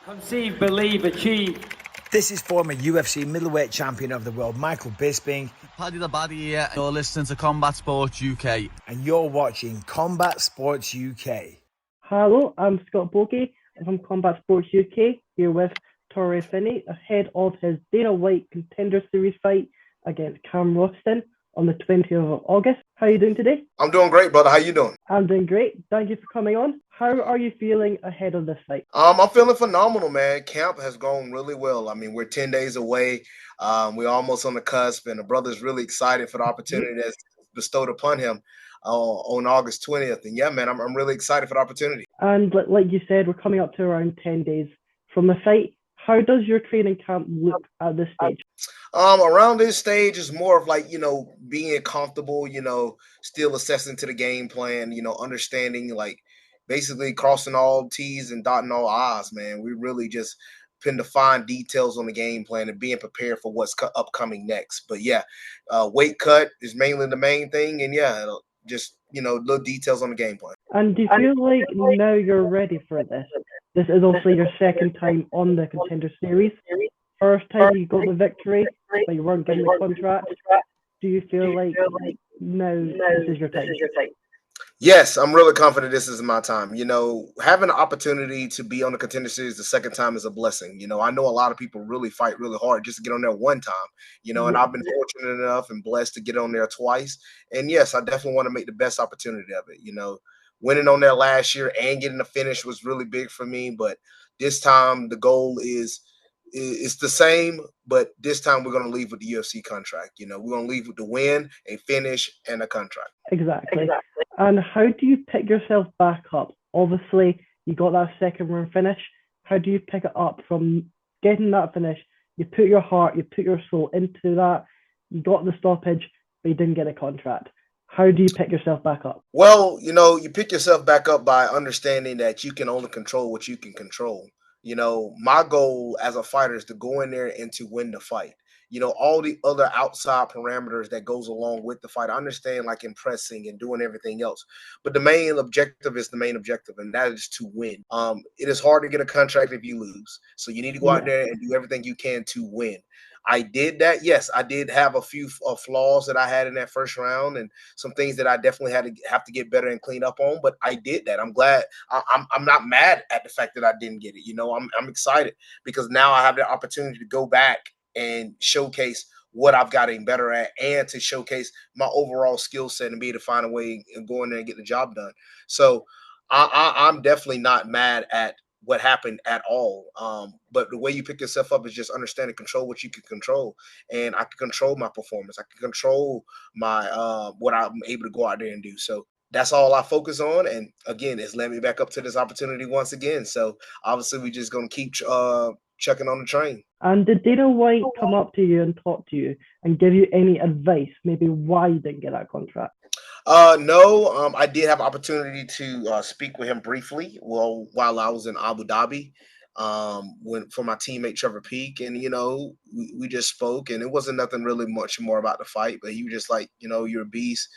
Conceive, believe, achieve. This is former UFC middleweight champion of the world, Michael Bisping. Paddy the Baddy here. You're listening to Combat Sports UK. And you're watching Combat Sports UK. Hello, I'm Scott Bogie from Combat Sports UK, here with Torrez Finney, ahead of his Dana White Contender Series fight against Cam Roston on the 20th of August. How are you doing today? I'm doing great, brother. How you doing? I'm doing great. Thank you for coming on. How are you feeling ahead of this fight? I'm feeling phenomenal, man. Camp has gone really well. I mean, we're 10 days away. We're almost on the cusp, and the brother's really excited for the opportunity that's bestowed upon him on August 20th. And yeah, man, I'm really excited for the opportunity. And like you said, we're coming up to around 10 days from the fight. How does your training camp look at this stage? Around this stage is more of like, being comfortable, still assessing to the game plan, understanding, like basically crossing all T's and dotting all I's, man. We really just pin the fine details on the game plan and being prepared for what's upcoming next. But yeah, weight cut is mainly the main thing. And yeah, just, little details on the game plan. And do you feel like now you're ready for this? This is obviously your second time on the Contender Series. First time you got the victory, but you weren't given the contract. Do you feel like now this is your time? Yes, I'm really confident this is my time. Having the opportunity to be on the Contender Series the second time is a blessing. I know a lot of people really fight really hard just to get on there one time, and I've been fortunate enough and blessed to get on there twice. And yes, I definitely want to make the best opportunity of it. Winning on there last year and getting the finish was really big for me. But this time the goal is the same, but this time we're going to leave with the UFC contract. We're going to leave with the win, a finish, and a contract. Exactly. And how do you pick yourself back up? Obviously, you got that second round finish. How do you pick it up from getting that finish? You put your heart, you put your soul into that. You got the stoppage, but you didn't get a contract. How do you pick yourself back up? Well, you pick yourself back up by understanding that you can only control what you can control. My goal as a fighter is to go in there and to win the fight. All the other outside parameters that goes along with the fight. I understand, like impressing and doing everything else, but the main objective is the main objective, and that is to win. It is hard to get a contract if you lose, so you need to go out there and do everything you can to win. I did that. Yes, I did have a few flaws that I had in that first round and some things that I definitely have to get better and clean up on, but I did that. I'm glad. I'm not mad at the fact that I didn't get it. I'm excited because now I have the opportunity to go back and showcase what I've gotten better at and to showcase my overall skill set and be able to find a way and go in there and get the job done. So I'm definitely not mad at what happened at all. But the way you pick yourself up is just understand and control what you can control. And I can control my performance. I can control my what I'm able to go out there and do. So that's all I focus on. And again, it's led me back up to this opportunity once again. So obviously we're just going to keep checking on the train. And did Dana White come up to you and talk to you and give you any advice, maybe why you didn't get that contract? No, I did have opportunity to speak with him briefly while I was in Abu Dhabi for my teammate Trevor Peak. And, we just spoke, and it wasn't nothing really much more about the fight, but he was just like, you're a beast,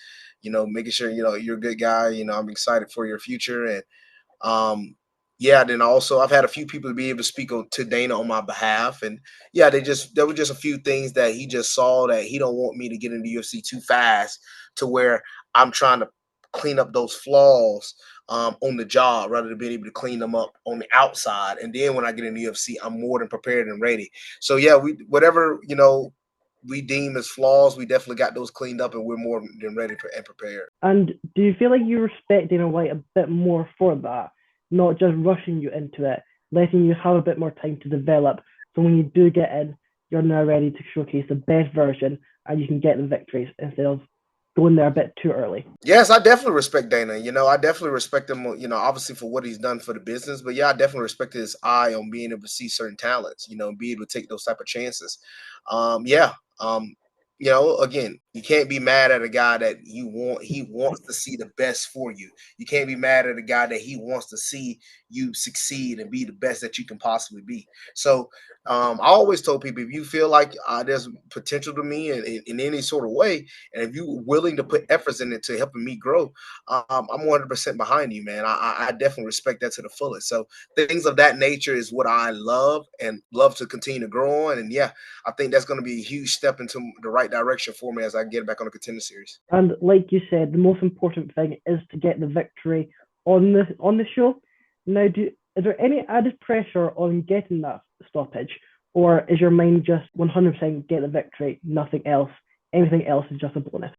making sure, you're a good guy. I'm excited for your future. And, then also I've had a few people to be able to speak to Dana on my behalf. And yeah, there were just a few things that he just saw that he don't want me to get into UFC too fast to where I'm trying to clean up those flaws on the job rather than being able to clean them up on the outside. And then when I get in the UFC, I'm more than prepared and ready. So yeah, whatever we deem as flaws, we definitely got those cleaned up and we're more than ready and prepared. And do you feel like you respect Dana White a bit more for that? Not just rushing you into it, letting you have a bit more time to develop. So when you do get in, you're now ready to showcase the best version and you can get the victories instead of going there a bit too early. Yes, I definitely respect Dana. I definitely respect him, obviously for what he's done for the business. But yeah, I definitely respect his eye on being able to see certain talents, be able to take those type of chances. Again, You can't be mad at a guy that he wants to see the best for you. You can't be mad at a guy that he wants to see you succeed and be the best that you can possibly be. So I always told people, if you feel like there's potential to me in any sort of way, and if you're willing to put efforts in it to helping me grow, I'm 100% behind you, man. I definitely respect that to the fullest. So things of that nature is what I love and love to continue to grow on. And yeah, I think that's going to be a huge step into the right direction for me as I get back on the Contender Series. And like you said, the most important thing is to get the victory on the show. Now, is there any added pressure on getting that stoppage, or is your mind just 100% get the victory, nothing else? Anything else is just a bonus.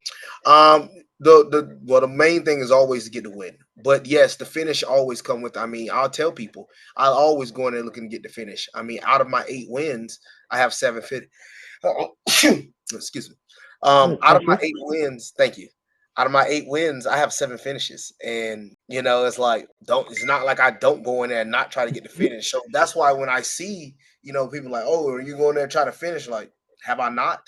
The main thing is always to get the win. But yes, the finish always come with. I mean, I'll tell people I'll always go in there looking to get the finish. I mean, out of my 8 wins, I have 7 fit. Excuse me. Out of my 8 wins, thank you. Out of my 8 wins, I have 7 finishes, and it's like it's not like I don't go in there and not try to get the finish. So that's why when I see people like, oh, are you going there trying to finish? Like, have I not?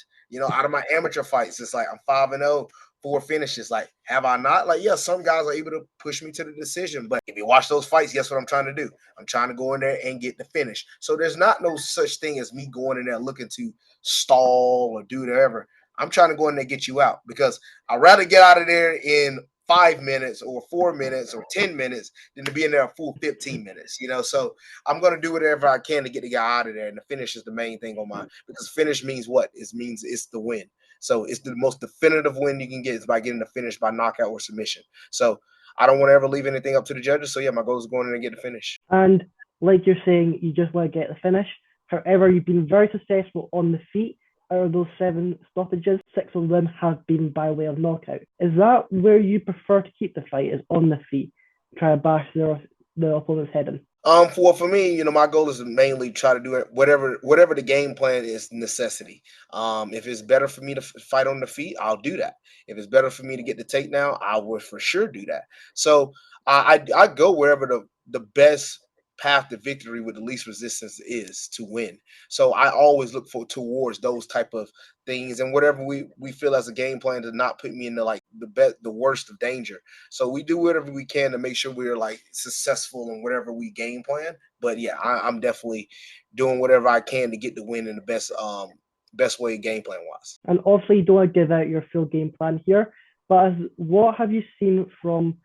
Out of my amateur fights, it's like I'm 5-0, 4 finishes. Like, have I not? Like, yeah, some guys are able to push me to the decision, but if you watch those fights, guess what I'm trying to do? I'm trying to go in there and get the finish. So there's not no such thing as me going in there looking to stall or do whatever. I'm trying to go in there and get you out, because I'd rather get out of there in 5 minutes or 4 minutes or 10 minutes than to be in there a full 15 minutes, So I'm going to do whatever I can to get the guy out of there. And the finish is the main thing on mine, because finish means what? It means it's the win. So it's the most definitive win you can get is by getting the finish by knockout or submission. So I don't want to ever leave anything up to the judges. So yeah, my goal is going in and get the finish. And like you're saying, you just want to get the finish. However, you've been very successful on the feet. Out of those 7 stoppages, 6 of them have been by way of knockout. Is that where you prefer to keep the fight, is on the feet, try to bash the opponent's head in? For me, my goal is to mainly try to do it whatever the game plan is necessity. If it's better for me to fight on the feet, I'll do that. If it's better for me to get the takedown, I will for sure do that. So I go wherever the best path to victory with the least resistance is to win. So I always look towards those type of things, and whatever we feel as a game plan to not put me into like the worst of danger. So we do whatever we can to make sure we're like successful in whatever we game plan. But yeah, I'm definitely doing whatever I can to get the win in the best way game plan wise. And obviously you don't want to give out your full game plan here, but what have you seen from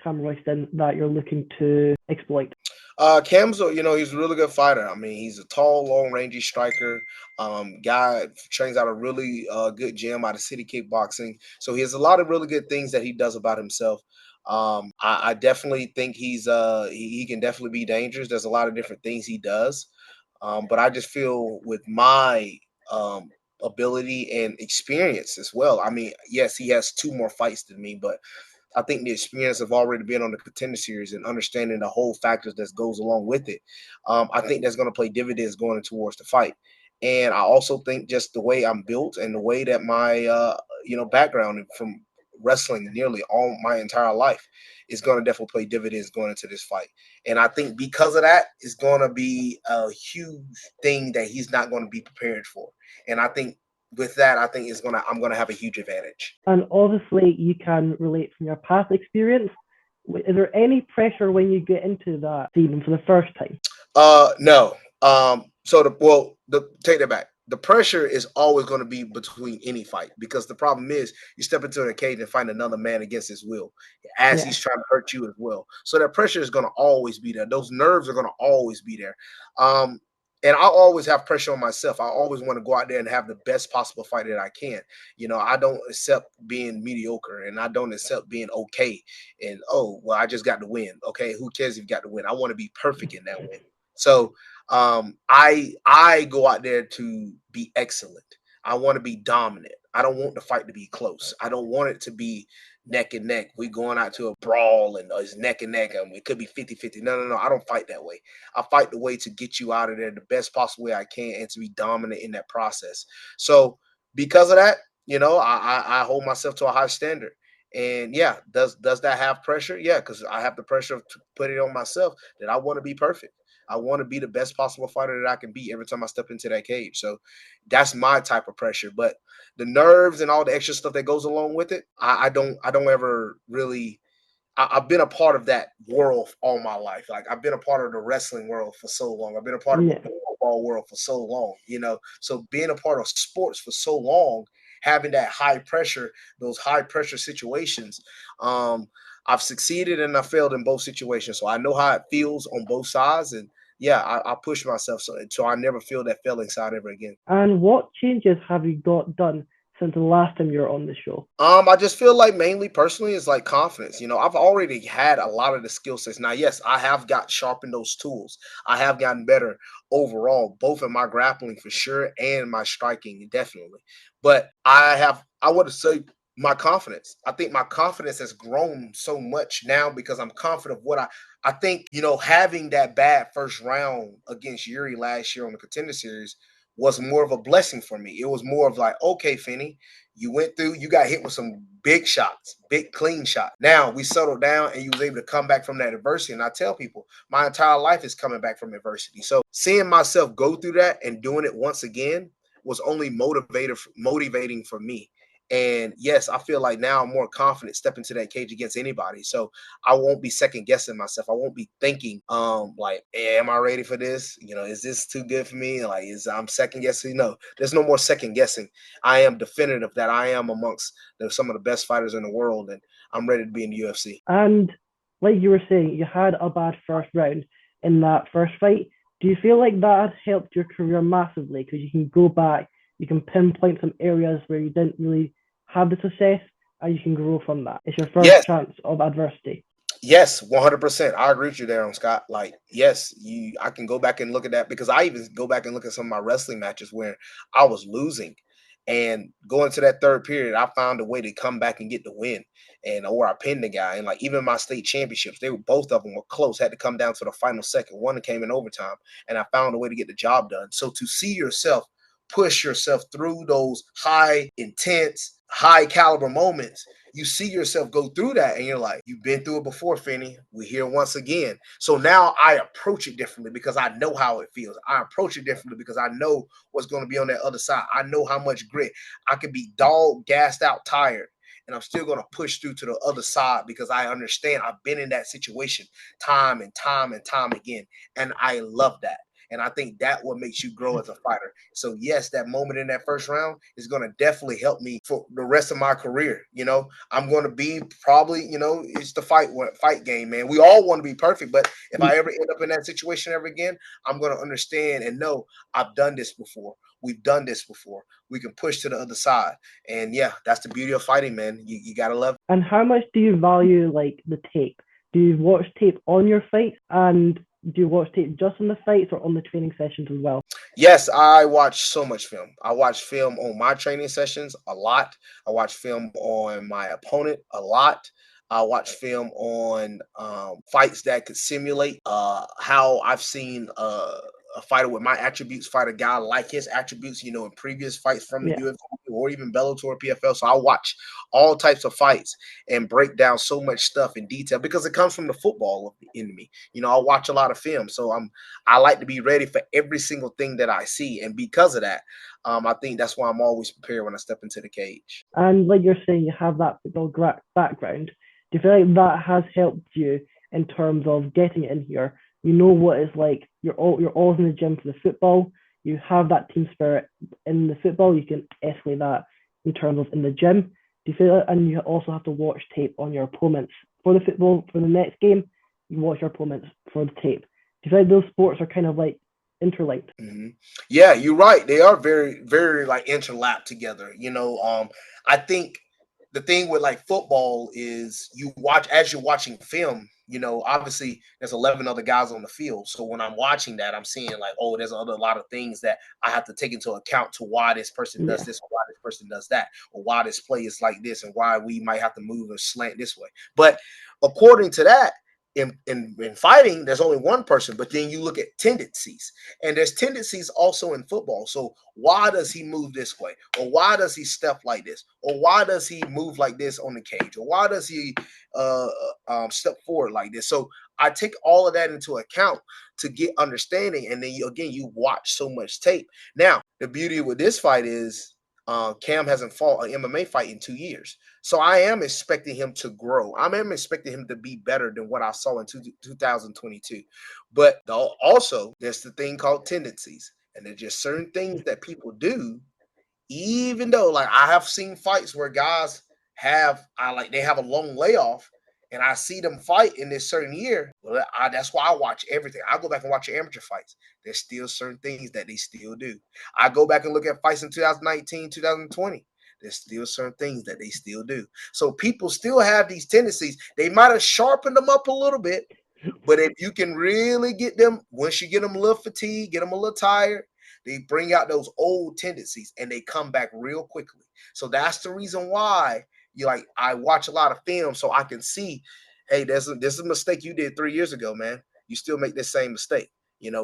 Cam Royston that you're looking to exploit? Cam's, he's a really good fighter. I mean, he's a tall, long-rangey striker. Guy trains out a really good gym out of City Kickboxing. So he has a lot of really good things that he does about himself. I definitely think he can definitely be dangerous. There's a lot of different things he does. But I just feel with my ability and experience as well. I mean, yes, he has 2 more fights than me, but I think the experience of already being on the Contender Series and understanding the whole factors that goes along with it, I think that's going to play dividends going towards the fight. And I also think just the way I'm built and the way that my background from wrestling nearly all my entire life is going to definitely play dividends going into this fight. And I think because of that, it's going to be a huge thing that he's not going to be prepared for. And I think with that, I think I'm gonna have a huge advantage. And obviously, you can relate from your past experience. Is there any pressure when you get into that scene for the first time? No. Take that back. The pressure is always going to be between any fight, because the problem is you step into an cage and find another man against his will as he's trying to hurt you as well. So that pressure is going to always be there. Those nerves are going to always be there. And I always have pressure on myself. I always want to go out there and have the best possible fight that I can. I don't accept being mediocre, and I don't accept being okay. And, oh, well, I just got to win. Okay, who cares if you got to win? I want to be perfect in that win. So I go out there to be excellent. I want to be dominant. I don't want the fight to be close. I don't want it to be neck and neck. We going out to a brawl and it's neck and neck, and it could be 50-50. No. I don't fight that way. I fight the way to get you out of there the best possible way I can and to be dominant in that process. So because of that, I hold myself to a high standard. And yeah, does that have pressure? Yeah, because I have the pressure to put it on myself that I want to be perfect. I want to be the best possible fighter that I can be every time I step into that cage. So that's my type of pressure. But the nerves and all the extra stuff that goes along with it, I don't ever really. I've been a part of that world all my life. Like I've been a part of the wrestling world for so long. I've been a part of Yeah. the football world for so long, So being a part of sports for so long, having that high pressure, those high pressure situations, I've succeeded and I failed in both situations. So I know how it feels on both sides. And yeah, I push myself so I never feel that failing side ever again. And what changes have you got done since the last time you were on the show? I just feel like mainly personally is like confidence. I've already had a lot of the skill sets. Now, yes, I have got sharpened those tools. I have gotten better overall, both in my grappling for sure and my striking, definitely. But I would say my confidence. I think my confidence has grown so much now because I'm confident of what I think, having that bad first round against Yuri last year on the Contender Series was more of a blessing for me. It was more of like, okay, Finney, you went through, you got hit with some big shots, big clean shot. Now we settled down and you was able to come back from that adversity. And I tell people, my entire life is coming back from adversity. So seeing myself go through that and doing it once again was only motivating for me. And yes, I feel like now I'm more confident stepping to that cage against anybody. So I won't be second guessing myself. I won't be thinking, like, hey, am I ready for this? Is this too good for me? Like, I'm second guessing? No, there's no more second guessing. I am definitive that I am amongst some of the best fighters in the world, and I'm ready to be in the UFC. And like you were saying, you had a bad first round in that first fight. Do you feel like that has helped your career massively? Because you can go back, you can pinpoint some areas where you didn't really have the success, and you can grow from that. It's your first Yes. chance of adversity. Yes, 100%. I agree with you there on Scott. Like, yes, I can go back and look at that because I even go back and look at some of my wrestling matches where I was losing and going to that third period, I found a way to come back and get the win or I pinned the guy. And like even my state championships, both of them were close, had to come down to the final second. One came in overtime and I found a way to get the job done. So to see yourself push yourself through those high intense, high caliber moments, you see yourself go through that and you're like, you've been through it before, Finney. We're here once again. So now I approach it differently because I know how it feels. I approach it differently because I know what's going to be on that other side. I know how much grit. I could be dog, gassed out, tired, and I'm still going to push through to the other side because I understand I've been in that situation time and time and time again. And I love that. And I think that what makes you grow as a fighter. So yes, that moment in that first round is going to definitely help me for the rest of my career. I'm going to be probably, it's the fight game, man. We all want to be perfect, but if I ever end up in that situation ever again, I'm going to understand and know I've done this before. We've done this before. We can push to the other side. And yeah, that's the beauty of fighting, man. You got to love it. And how much do you value like the tape? Do you watch tape on your fights, and do you watch tape just on the fights or on the training sessions as well? Yes, I watch so much film. I watch film on my training sessions a lot. I watch film on my opponent a lot. I watch film on fights that could simulate how I've seen a fighter with my attributes fight a guy like his attributes, in previous fights from the Yeah. UFC or even Bellator PFL. So I watch all types of fights and break down so much stuff in detail because it comes from the football in me. I watch a lot of film. So I like to be ready for every single thing that I see. And because of that, I think that's why I'm always prepared when I step into the cage. And like you're saying, you have that football background. Do you feel like that has helped you in terms of getting in here? You know what it's like. You're always in the gym for the football. You have that team spirit in the football. You can escalate that in terms of in the gym. Do you feel like, and you also have to watch tape on your opponents for the football for the next game? You watch your opponents for the tape. Do you feel like those sports are kind of like interlinked? Mm-hmm. Yeah, you're right. They are very, very like interlapped together. I think the thing with like football is you watch as you're watching film. Obviously there's 11 other guys on the field. So when I'm watching that, I'm seeing like, oh, there's a lot of things that I have to take into account to why this person does this, or why this person does that, or why this play is like this, and why we might have to move or slant this way. But according to that, in fighting, there's only one person, but then you look at tendencies, and there's tendencies also in football. So why does he move this way, or why does he step like this, or why does he move like this on the cage, or why does he step forward like this? So I take all of that into account to get understanding, and then you watch so much tape. Now the beauty with this fight is Cam hasn't fought an MMA fight in 2 years. So I am expecting him to grow. I am expecting him to be better than what I saw in 2022. But also, there's the thing called tendencies. And there's just certain things that people do, even though, like, I have seen fights where guys they have a long layoff, and I see them fight in this certain year. Well, that's why I watch everything. I go back and watch your amateur fights. There's still certain things that they still do. I go back and look at fights in 2019, 2020. There's still certain things that they still do. So people still have these tendencies. They might have sharpened them up a little bit, but if you can really get them, once you get them a little fatigued, get them a little tired, they bring out those old tendencies and they come back real quickly. So that's the reason why I watch a lot of film so I can see, hey, this is a mistake you did 3 years ago, man. You still make this same mistake.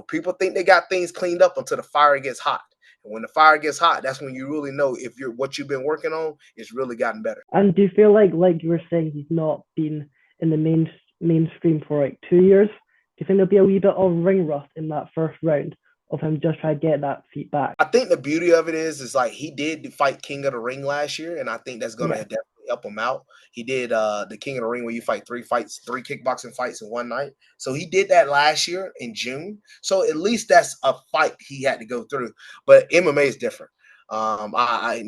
People think they got things cleaned up until the fire gets hot. And when the fire gets hot, that's when you really know if what you've been working on is really gotten better. And do you feel like you were saying, he's not been in the mainstream for like 2 years? Do you think there'll be a wee bit of ring rust in that first round of him just trying to get that feedback? I think the beauty of it is like he did fight King of the Ring last year, and I think that's going to definitely help him out. He did the King of the Ring where you fight 3 kickboxing fights in one night. So he did that last year in June. So at least that's a fight he had to go through. But MMA is different. I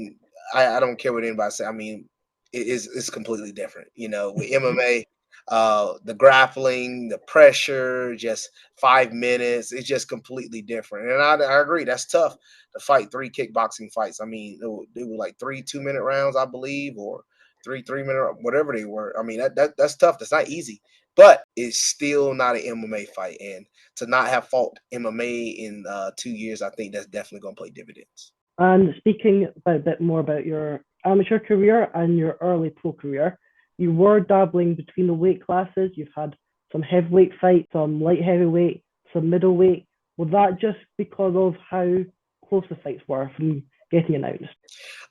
don't care what anybody say. I mean, it's completely different. With MMA, the grappling, the pressure, just 5 minutes, it's just completely different. And I agree, that's tough to fight 3 kickboxing fights. I mean, they were like 3 2-minute rounds, I believe, or 3 3-minute, whatever they were. I mean, that's tough. That's not easy, but it's still not an MMA fight. And to not have fought MMA in 2 years, I think that's definitely going to play dividends. And speaking a bit more about your amateur career and your early pro career, you were dabbling between the weight classes. You've had some heavyweight fights, some light heavyweight, some middleweight. Was that just because of how close the fights were from getting announced?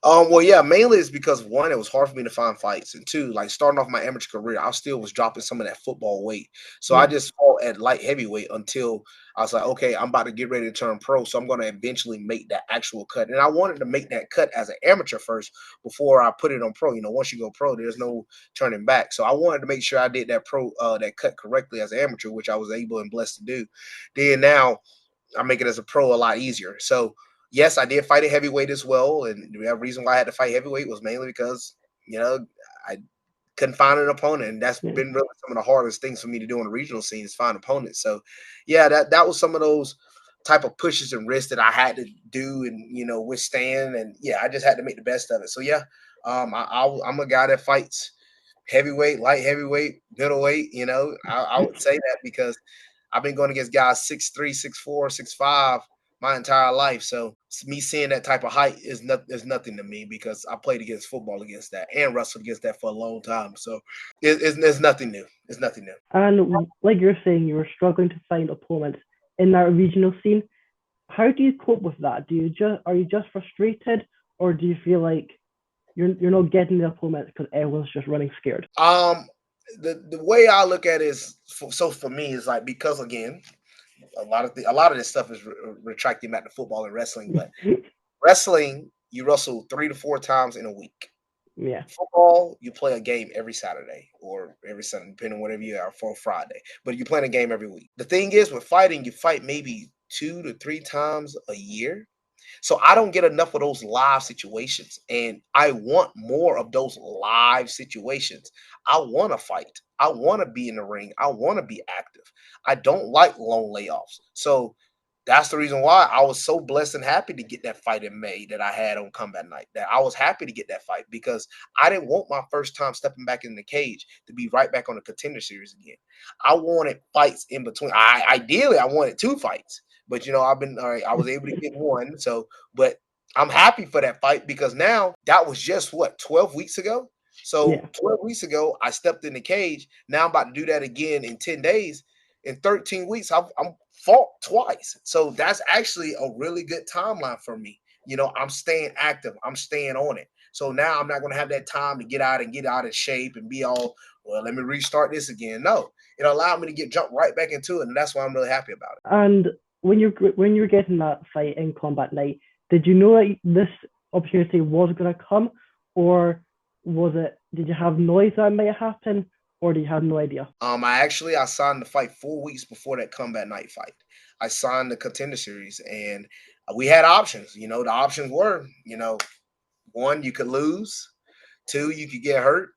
Well, yeah, mainly it's because 1, it was hard for me to find fights, and 2, like starting off my amateur career, I still was dropping some of that football weight. So I just fought at light heavyweight until I was like, okay, I'm about to get ready to turn pro, so I'm going to eventually make that actual cut. And I wanted to make that cut as an amateur first before I put it on pro. Once you go pro, there's no turning back. So I wanted to make sure I did that that cut correctly as an amateur, which I was able and blessed to do. Then now I make it as a pro a lot easier. So yes, I did fight a heavyweight as well, and the reason why I had to fight heavyweight was mainly because I couldn't find an opponent, and that's been really some of the hardest things for me to do on the regional scene is find opponents. So yeah, that was some of those type of pushes and risks that I had to do and withstand, and yeah, I just had to make the best of it. So yeah, I'm a guy that fights heavyweight, light heavyweight, middleweight. I would say that because I've been going against guys 6'3", 6'4", 6'5" my entire life. So me seeing that type of height is nothing to me because I played against football against that and wrestled against that for a long time. So it's nothing new. It's nothing new. And like you're saying, you were struggling to find opponents in that regional scene. How do you cope with that? Are you just frustrated, or do you feel like you're not getting the opponents because everyone's just running scared? The way I look at it is, for me, is like, because again, a lot of this stuff is retracting back to football and wrestling, but wrestling, you wrestle 3 to 4 times in a week. Yeah. Football, you play a game every Saturday or every Sunday, depending on whatever you are for Friday. But you play a game every week. The thing is, with fighting, you fight maybe 2 to 3 times a year. So I don't get enough of those live situations, and I want more of those live situations. I want to fight. I want to be in the ring. I want to be active. I don't like long layoffs. So that's the reason why I was so blessed and happy to get that fight in May that I had on Combat Night. That I was happy to get that fight because I didn't want my first time stepping back in the cage to be right back on the Contender Series again. I wanted fights in between. Ideally, I wanted 2 fights. But I was able to get 1. So, but I'm happy for that fight because now that was just 12 weeks ago. So Yeah. 12 weeks ago, I stepped in the cage. Now I'm about to do that again in 10 days. In 13 weeks, I'm fought twice. So that's actually a really good timeline for me. I'm staying active. I'm staying on it. So now I'm not going to have that time to get out of shape and be all, well, let me restart this again. No, it allowed me to jump right back into it. And that's why I'm really happy about it. And when you were getting that fight in Combat Night, did you know that this opportunity was going to come, or did you have noise that it might happen, or did you have no idea? I signed the fight 4 weeks before that Combat Night fight. I signed the Contender Series, and we had options. The options were, one, you could lose. Two, you could get hurt.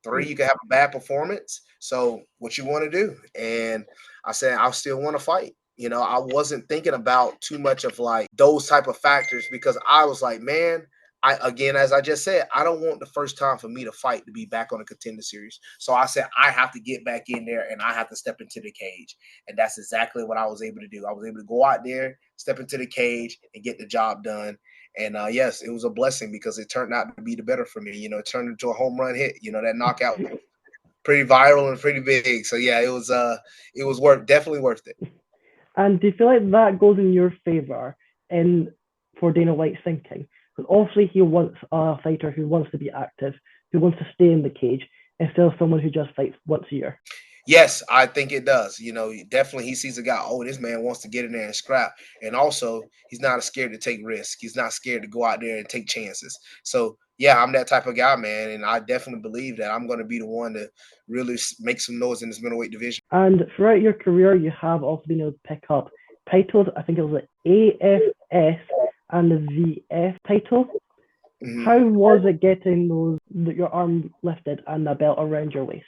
Three, you could have a bad performance. So what you want to do? And I said, I still want to fight. I wasn't thinking about too much of like those type of factors, because I was like, man, as I just said, I don't want the first time for me to fight to be back on a Contender Series. So I said, I have to get back in there and I have to step into the cage. And that's exactly what I was able to do. I was able to go out there, step into the cage and get the job done. And yes, it was a blessing because it turned out to be the better for me. It turned into a home run hit. That knockout was pretty viral and pretty big. So yeah, it was definitely worth it. And do you feel like that goes in your favor for Dana White's thinking? Because obviously he wants a fighter who wants to be active, who wants to stay in the cage, instead of someone who just fights once a year. Yes, I think it does. Definitely he sees a guy, oh, this man wants to get in there and scrap. And also, he's not scared to take risks. He's not scared to go out there and take chances. So, yeah, I'm that type of guy, man. And I definitely believe that I'm going to be the one to really make some noise in this middleweight division. And throughout your career, you have also been able to pick up titles. I think it was the AFS and the VF title. Mm-hmm. How was it getting your arm lifted and the belt around your waist?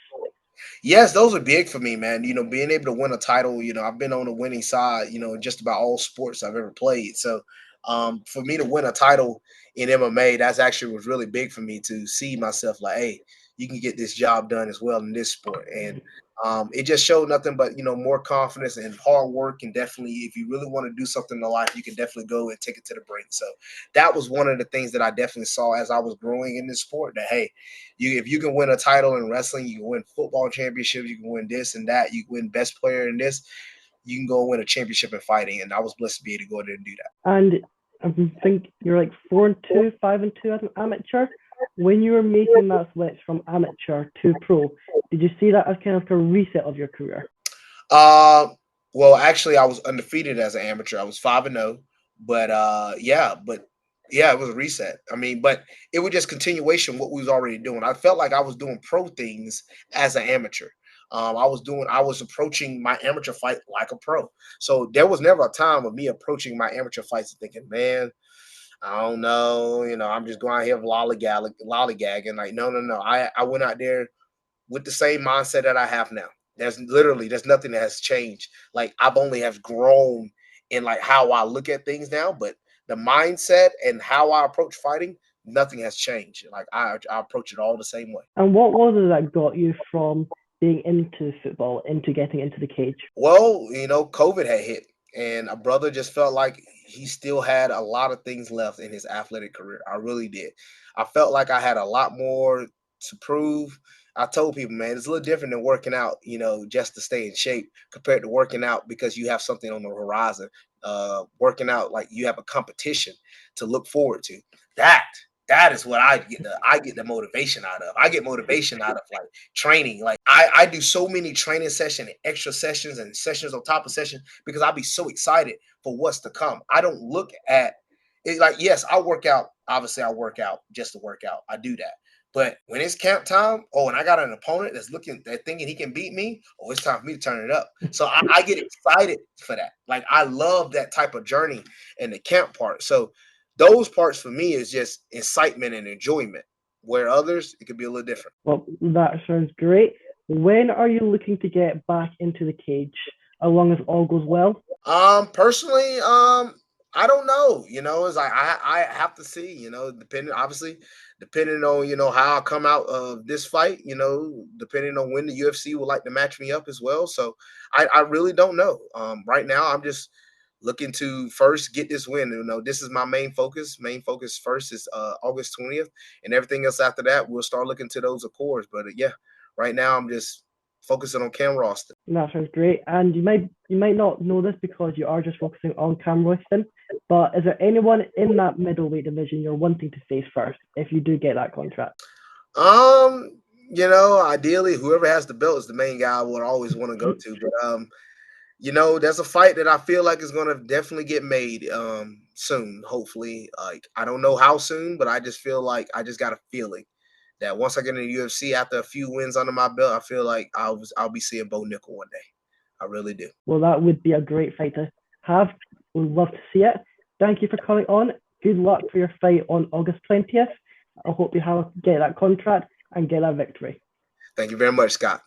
Yes, those are big for me, man. Being able to win a title, I've been on the winning side, in just about all sports I've ever played. So for me to win a title in MMA, that's actually was really big for me to see myself like, hey, you can get this job done as well in this sport. And it just showed nothing but, more confidence and hard work. And definitely, if you really want to do something in life, you can definitely go and take it to the brink. So that was one of the things that I definitely saw as I was growing in this sport, that, hey, if you can win a title in wrestling, you can win football championships, you can win this and that, you can win best player in this, you can go win a championship in fighting. And I was blessed to be able to go there and do that. And I think you're like 4-2, 5-2 as an amateur. When you were making that switch from amateur to pro, did you see that as kind of like a reset of your career? Well, actually, I was undefeated as an amateur. I was 5-0, but yeah, it was a reset. I mean, but it was just continuation of what we was already doing. I felt like I was doing pro things as an amateur. I was approaching my amateur fight like a pro. So there was never a time of me approaching my amateur fights and thinking, man, I don't know, I'm just going out here lollygagging. Like, no. I went out there with the same mindset that I have now. There's nothing that has changed. Like, I've only have grown in like how I look at things now, but the mindset and how I approach fighting, nothing has changed. Like, I approach it all the same way. And what was it that got you from being into football into getting into the cage? Well, COVID had hit, and a brother just felt like he still had a lot of things left in his athletic career. I really did. I felt like I had a lot more to prove. I told people, man, it's a little different than working out, just to stay in shape compared to working out because you have something on the horizon. Working out like you have a competition to look forward to. That is what I get the motivation out of. I get motivation out of like training. Like I do so many training sessions and extra sessions and sessions on top of sessions because I'll be so excited for what's to come. I don't look at it like, yes, I work out. Obviously, I work out just to work out. I do that. But when it's camp time, and I got an opponent that's thinking he can beat me, it's time for me to turn it up. So I get excited for that. Like, I love that type of journey and the camp part. So those parts for me is just excitement and enjoyment, where others, it could be a little different. Well, that sounds great. When are you looking to get back into the cage, as long as all goes well? Personally, I don't know. It's like I have to see. Depending on how I come out of this fight. Depending on when the UFC would like to match me up as well. So I really don't know. Right now, I'm just looking to first get this win. This is my main focus. Main focus first is August 20th, and everything else after that, we'll start looking to those accords. But yeah, right now I'm just focusing on Cam Roston. That sounds great. And you might not know this because you are just focusing on Cam Royston, but is there anyone in that middleweight division you're wanting to face first if you do get that contract? Ideally, whoever has the belt is the main guy I would always want to go to. But there's a fight that I feel like is going to definitely get made soon, hopefully. Like, I don't know how soon, but I just feel like I just got a feeling that once I get in the UFC after a few wins under my belt, I feel like I'll be seeing Bo Nickel one day. I really do. Well, that would be a great fight to have. We'd love to see it. Thank you for coming on. Good luck for your fight on August 20th. I hope you get that contract and get that victory. Thank you very much, Scott.